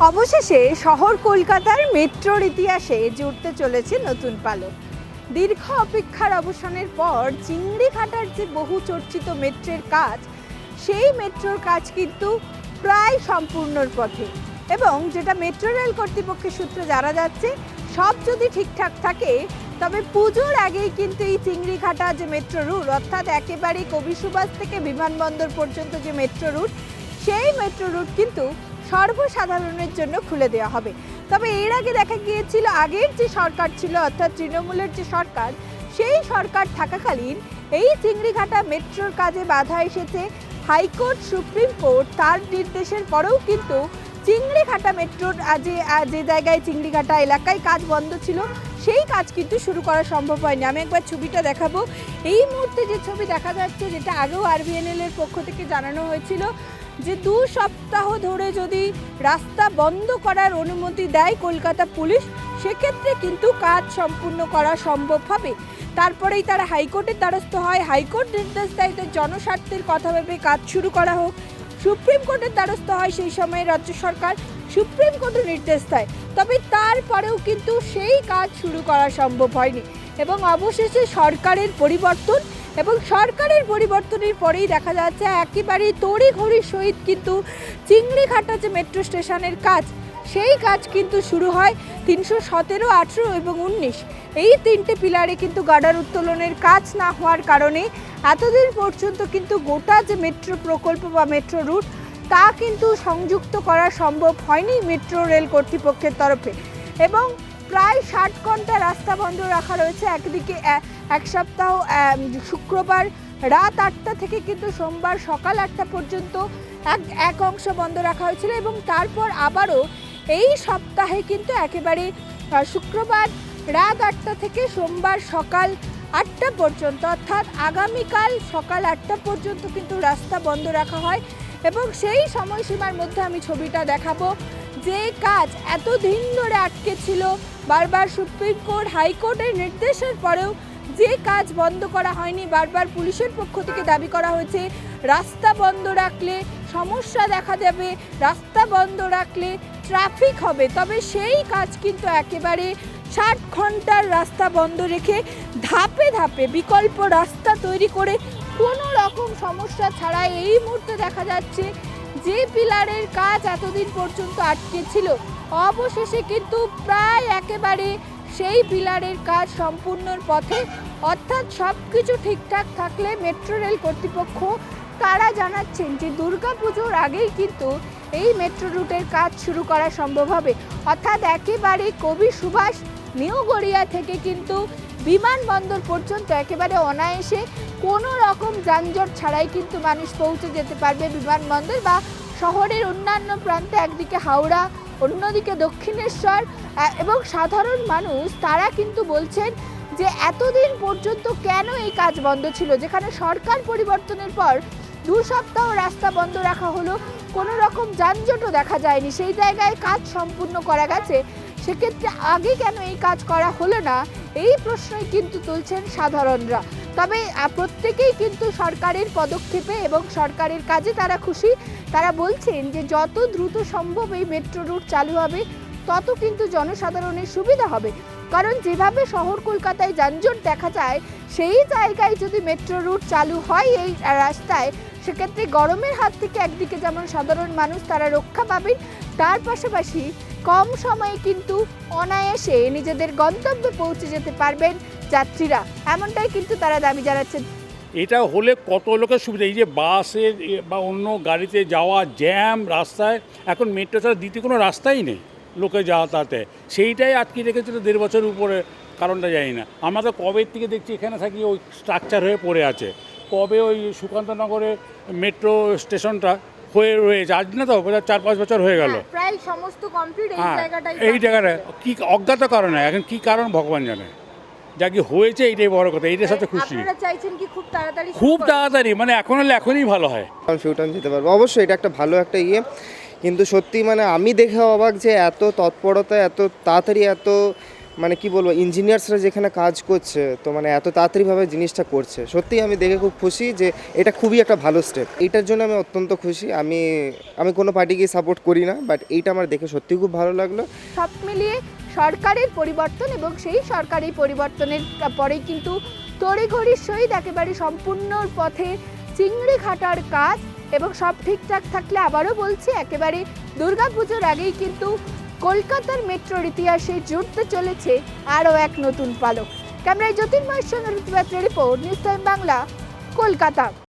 অবশেষে শহর কলকাতার মেট্রোর ইতিহাসে জুড়তে চলেছে নতুন পালক। দীর্ঘ অপেক্ষার অবসানের পর চিংড়িঘাটার যে বহু চর্চিত মেট্রোর কাজ, সেই মেট্রোর কাজ কিন্তু প্রায় সম্পূর্ণর পথে। এবং যেটা মেট্রো রেল কর্তৃপক্ষের সূত্রে জানা যাচ্ছে, সব যদি ঠিকঠাক থাকে তবে পুজোর আগেই কিন্তু এই চিংড়িঘাটা যে মেট্রো রুট, অর্থাৎ একেবারে কবি সুভাষ থেকে বিমানবন্দর পর্যন্ত যে মেট্রো রুট, সেই মেট্রো রুট কিন্তু সর্বসাধারণের জন্য খুলে দেওয়া হবে। তবে এর আগে দেখা গিয়েছিল, আগের যে সরকার ছিল অর্থাৎ তৃণমূলের যে সরকার, সেই সরকার থাকাকালীন এই চিংড়িঘাটা মেট্রোর কাজে বাধা এসেছে। হাইকোর্ট, সুপ্রিম কোর্ট তার নির্দেশের পরেও কিন্তু চিংড়িঘাটা মেট্রোর যে জায়গায় চিংড়িঘাটা এলাকায় কাজ বন্ধ ছিল, সেই কাজ কিন্তু শুরু করা সম্ভব হয়নি। আমি একবার ছবিটা দেখাবো। এই মুহূর্তে যে ছবি দেখা যাচ্ছে, যেটা আগেও আরবিএনএল এর পক্ষ থেকে জানানো হয়েছিল যে 2 সপ্তাহ ধরে যদি রাস্তা বন্ধ করার অনুমতি দেয় কলকাতা পুলিশ, সেক্ষেত্রে কিন্তু কাজ সম্পূর্ণ করা সম্ভব হবে। তারপরেই তারা হাইকোর্টের দ্বারস্থ হয়। হাইকোর্ট নির্দেশ দেয় যে জনস্বার্থের কথা ভেবে কাজ শুরু করা হোক। সুপ্রিম কোর্টের দ্বারস্থ হয় সেই সময় রাজ্য সরকার, সুপ্রিম কোর্টের নির্দেশ দেয়। তবে তারপরেও কিন্তু সেই কাজ শুরু করা সম্ভব হয়নি এবং অবশেষে সরকারের পরিবর্তন, এবং সরকারের পরিবর্তনের পরেই দেখা যাচ্ছে একেবারে তড়িঘড়ির সহিত কিন্তু চিংড়িঘাটা যে মেট্রো স্টেশনের কাজ, সেই কাজ কিন্তু শুরু হয়। 317, 18 এবং 19 এই 3টে পিলারে কিন্তু গার্ডার উত্তোলনের কাজ না হওয়ার কারণে এতদিন পর্যন্ত কিন্তু গোটা যে মেট্রো প্রকল্প বা মেট্রো রুট, তা কিন্তু সংযুক্ত করা সম্ভব হয়নি মেট্রো রেল কর্তৃপক্ষের তরফে। এবং প্রায় 60 ঘন্টা রাস্তা বন্ধ রাখা রয়েছে। একদিকে এক সপ্তাহ শুক্রবার রাত 8টা থেকে কিন্তু সোমবার সকাল 8টা পর্যন্ত এক অংশ বন্ধ রাখা হয়েছিল, এবং তারপর আবারও এই সপ্তাহে কিন্তু একেবারে শুক্রবার রাত 8টা থেকে সোমবার সকাল 8টা পর্যন্ত, অর্থাৎ আগামীকাল সকাল 8টা পর্যন্ত কিন্তু রাস্তা বন্ধ রাখা হয়। এবং সেই সময়সীমার মধ্যে আমি ছবিটা দেখাবো, যে কাজ এতদিন ধরে আটকে ছিল, বারবার সুপ্রিম কোর্ট, হাইকোর্টের নির্দেশের পরেও যে কাজ বন্ধ করা হয়নি। বারবার পুলিশের পক্ষ থেকে দাবি করা হয়েছে রাস্তা বন্ধ রাখলে সমস্যা দেখা যাবে, রাস্তা বন্ধ রাখলে ট্রাফিক হবে। তবে সেই কাজ কিন্তু একেবারে 60 ঘন্টার রাস্তা বন্ধ রেখে ধাপে ধাপে বিকল্প রাস্তা তৈরি করে কোনো রকম সমস্যা ছাড়াই এই মুহূর্তে দেখা যাচ্ছে যে পিলারের কাজ এতদিন পর্যন্ত আটকে ছিল, অবশেষে কিন্তু প্রায় একেবারে সেই পিলারের কাজ সম্পূর্ণর পথে। অর্থাৎ সব কিছু ঠিকঠাক থাকলে মেট্রো রেল কর্তৃপক্ষ তারা জানাচ্ছেন যে দুর্গাপুজোর আগেই কিন্তু এই মেট্রো রুটের কাজ শুরু করা সম্ভব হবে। অর্থাৎ একেবারে কবি সুভাষ নিউ গড়িয়া থেকে কিন্তু বিমানবন্দর পর্যন্ত একেবারে অনায়াসে কোনো রকম যানজট ছাড়াই কিন্তু মানুষ পৌঁছে যেতে পারবে বিমানবন্দর বা শহরের অন্যান্য প্রান্তে। একদিকে হাওড়া, অন্যদিকে দক্ষিণেশ্বর, এবং সাধারণ মানুষ তারা কিন্তু বলছেন যে এতদিন পর্যন্ত কেন এই কাজ বন্ধ ছিল, যেখানে সরকার পরিবর্তনের পর 2 সপ্তাহ রাস্তা বন্ধ রাখা হলো, কোনো রকম যানজটও দেখা যায়নি, সেই জায়গায় কাজ সম্পূর্ণ করা গেছে, সেক্ষেত্রে আগে কেন এই কাজ করা হলো না, এই প্রশ্নই কিন্তু তুলছেন সাধারণরা। তবে প্রত্যেকেই কিন্তু সরকারের পদক্ষেপে এবং সরকারের কাজে তারা খুশি। তারা বলছেন যে যত দ্রুত সম্ভব এই মেট্রো রুট চালু হবে, তত কিন্তু জনসাধারণের সুবিধা হবে। কারণ যেভাবে শহর কলকাতায় যানজট দেখা যায়, সেই জায়গায় যদি মেট্রো রুট চালু হয় এই রাস্তায়, সেক্ষেত্রে গরমের হাত থেকে একদিকে যেমন সাধারণ মানুষ তারা রক্ষা পাবেন, তার পাশাপাশি কম সময়ে কিন্তু অনায়াসে নিজেদের গন্তব্যে পৌঁছে যেতে পারবেন যাত্রীরা, এমনটাই কিন্তু তারা দাবি জানাচ্ছেন। এটা হলে কত লোকের সুবিধা, এই যে বাসের বা অন্য গাড়িতে যাওয়া জ্যাম রাস্তায়, এখন মেট্রো ছাড়া দ্বিতীয় কোনো রাস্তাই নেই লোকে যাতায়াতে, সেইটাই আটকে রেখেছিল 1.5 বছরের উপরে, কারণটা জানি না। আমরা তো কবে থেকে দেখছি এখানে থাকি ওই স্ট্রাকচার হয়ে পড়ে আছে, কবে ওই সুকান্তনগরে মেট্রো স্টেশনটা হয়ে রয়েছে, আজ না তো 4-5 বছর হয়ে গেল, প্রায় সমস্ত কমপ্লিট এই জায়গাটা কি অজ্ঞাত কারণে, এখন কি কারণ ভগবান জানে, যা কি হয়েছে এইটাই বড় কথা, এইটার সাথে খুশি। আপনারা চাইছেন কি খুব তাড়াতাড়ি, মানে এখন হলে এখনই ভালো হয়, ফিউটার্ন যেতে পারবো। অবশ্যই এটা একটা ভালো একটা কিন্তু সত্যি মানে আমি দেখে অবাক যে এত তৎপরতা, এত তাড়াতাড়ি, এত মানে কি বলবো, ইঞ্জিনিয়ার্সরা যেখানে কাজ করছে, তো মানে এত তাড়াতাড়িভাবে জিনিসটা করছে, সত্যিই আমি দেখে খুব খুশি যে এটা খুবই একটা ভালো স্টেপ। এইটার জন্য আমি অত্যন্ত খুশি। আমি কোনো পার্টিকেই সাপোর্ট করি না, বাট এইটা আমার দেখে সত্যিই খুব ভালো লাগলো। সব মিলিয়ে সরকারের পরিবর্তন এবং সেই সরকারি পরিবর্তনের পরেই কিন্তু তড়িঘড়ির সহিত একেবারে সম্পূর্ণ পথে চিংড়ি ঘাটার কাজ, এবং সব ঠিকঠাক থাকলে আবারও বলছি একেবারে দুর্গাপুজোর আগেই কিন্তু কলকাতার মেট্রোর ইতিহাসে জুড়তে চলেছে আরও এক নতুন পালক। ক্যামেরায় জ্যোতির্ময়ের সঙ্গে ঋতুপাত্রের report, news time Bangla, Kolkata.